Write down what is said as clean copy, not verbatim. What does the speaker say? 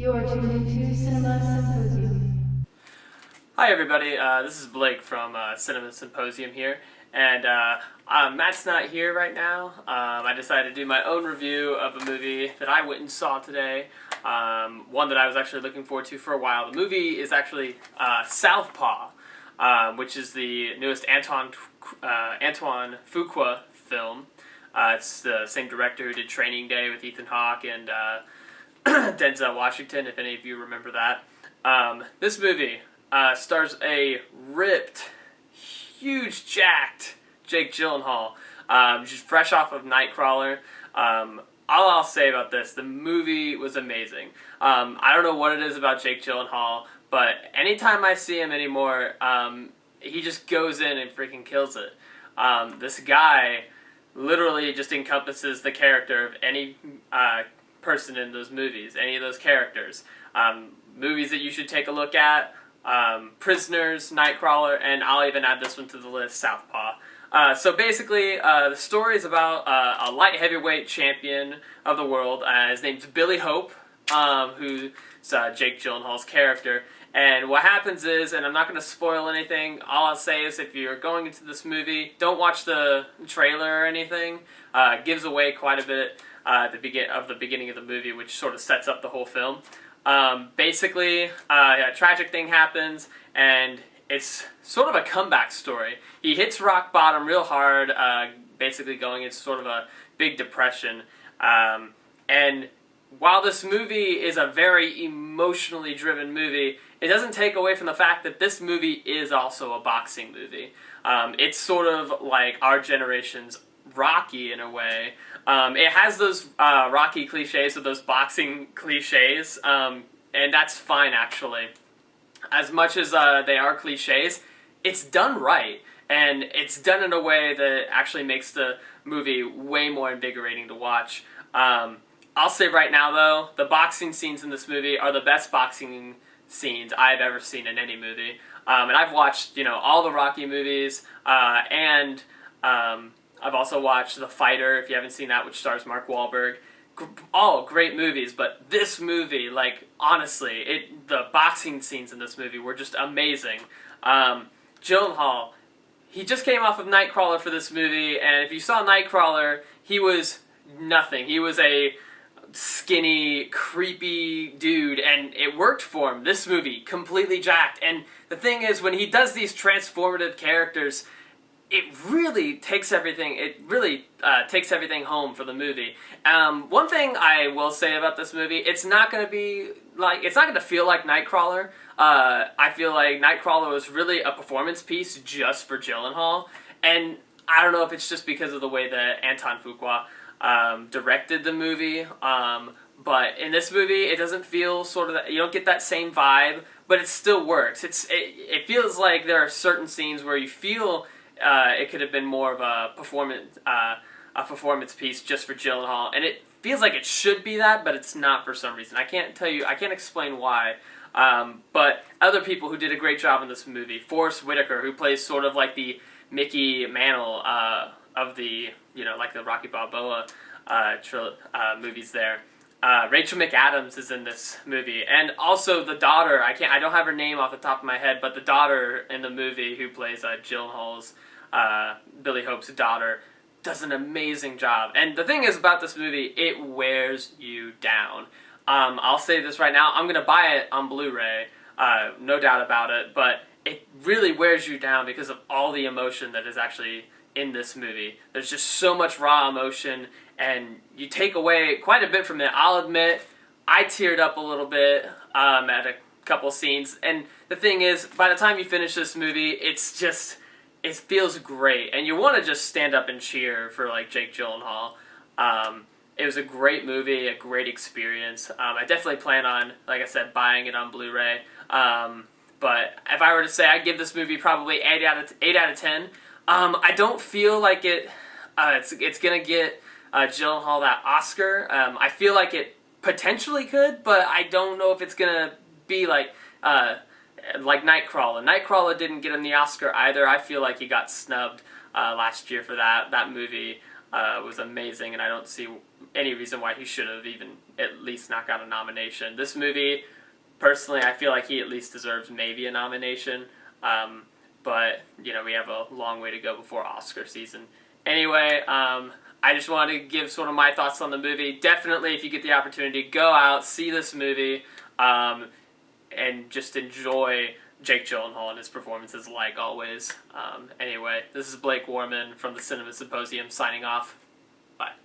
You are tuned into Cinema Symposium. Hi everybody, this is Blake from Cinema Symposium here, and Matt's not here right now. I decided to do my own review of a movie that I went and saw today, one that I was actually looking forward to for a while. The movie is actually Southpaw, which is the newest Antoine Fuqua film. It's the same director who did Training Day with Ethan Hawke and Denzel Washington, if any of you remember that. This movie stars a ripped, huge, jacked Jake Gyllenhaal, just fresh off of Nightcrawler. All I'll say about this, the movie was amazing. I don't know what it is about Jake Gyllenhaal, but anytime I see him anymore, he just goes in and freaking kills it. This guy literally just encompasses the character of any person in those movies, any of those characters. Movies that you should take a look at, Prisoners, Nightcrawler, and I'll even add this one to the list, Southpaw. So basically, the story is about a light heavyweight champion of the world. His name's Billy Hope, who's Jake Gyllenhaal's character. And what happens is, and I'm not going to spoil anything, all I'll say is if you're going into this movie, don't watch the trailer or anything. It gives away quite a bit at the beginning of the movie, which sort of sets up the whole film. Basically, a tragic thing happens, and it's sort of a comeback story. He hits rock bottom real hard, basically going into sort of a big depression. And while this movie is a very emotionally driven movie, it doesn't take away from the fact that this movie is also a boxing movie. It's sort of like our generation's Rocky in a way. It has those Rocky cliches, or those boxing cliches, and that's fine actually. As much as they are cliches, it's done right, and it's done in a way that actually makes the movie way more invigorating to watch. I'll say right now though, the boxing scenes in this movie are the best boxing scenes I've ever seen in any movie. And I've watched, all the Rocky movies, and I've also watched The Fighter, if you haven't seen that, which stars Mark Wahlberg. All great movies, but this movie, honestly, the boxing scenes in this movie were just amazing. Gyllenhaal, he just came off of Nightcrawler for this movie, and if you saw Nightcrawler, he was nothing. He was a skinny, creepy dude, and it worked for him. This movie, completely jacked. And the thing is, when he does these transformative characters, it really takes everything. It really takes everything home for the movie. One thing I will say about this movie, it's not going to feel like Nightcrawler. I feel like Nightcrawler was really a performance piece just for Gyllenhaal, and I don't know if it's just because of the way that Antoine Fuqua directed the movie. But in this movie, it doesn't feel you don't get that same vibe, but it still works. It feels like there are certain scenes where you feel it could have been more of a performance piece just for Gyllenhaal, and it feels like it should be that, but it's not for some reason. I can't explain why. But other people who did a great job in this movie, Forrest Whitaker, who plays sort of like the Mickey Mantle of the, like the Rocky Balboa movies there. Rachel McAdams is in this movie, and also the daughter. I don't have her name off the top of my head, but the daughter in the movie who plays Gyllenhaal's Billy Hope's daughter does an amazing job. And the thing is about this movie, it wears you down. I'll say this right now, I'm gonna buy it on Blu-ray, no doubt about it. But it really wears you down because of all the emotion that is actually in this movie. There's just so much raw emotion, and you take away quite a bit from it. I'll admit, I teared up a little bit at a couple scenes, and the thing is, by the time you finish this movie, it feels great, and you want to just stand up and cheer for Jake Gyllenhaal. It was a great movie, a great experience. I definitely plan on, like I said, buying it on Blu-ray. But if I were to say, I'd give this movie probably 8 out of 10. I don't feel like it's gonna get Gyllenhaal that Oscar. I feel like it potentially could, but I don't know if it's gonna be like Nightcrawler. Nightcrawler didn't get him the Oscar either. I feel like he got snubbed last year for that. That movie was amazing, and I don't see any reason why he should have even at least not got a nomination. This movie, personally, I feel like he at least deserves maybe a nomination. But, you know, we have a long way to go before Oscar season. Anyway, I just wanted to give sort of my thoughts on the movie. Definitely, if you get the opportunity, go out, see this movie, and just enjoy Jake Gyllenhaal and his performances like always. Anyway, this is Blake Warman from the Cinema Symposium signing off. Bye.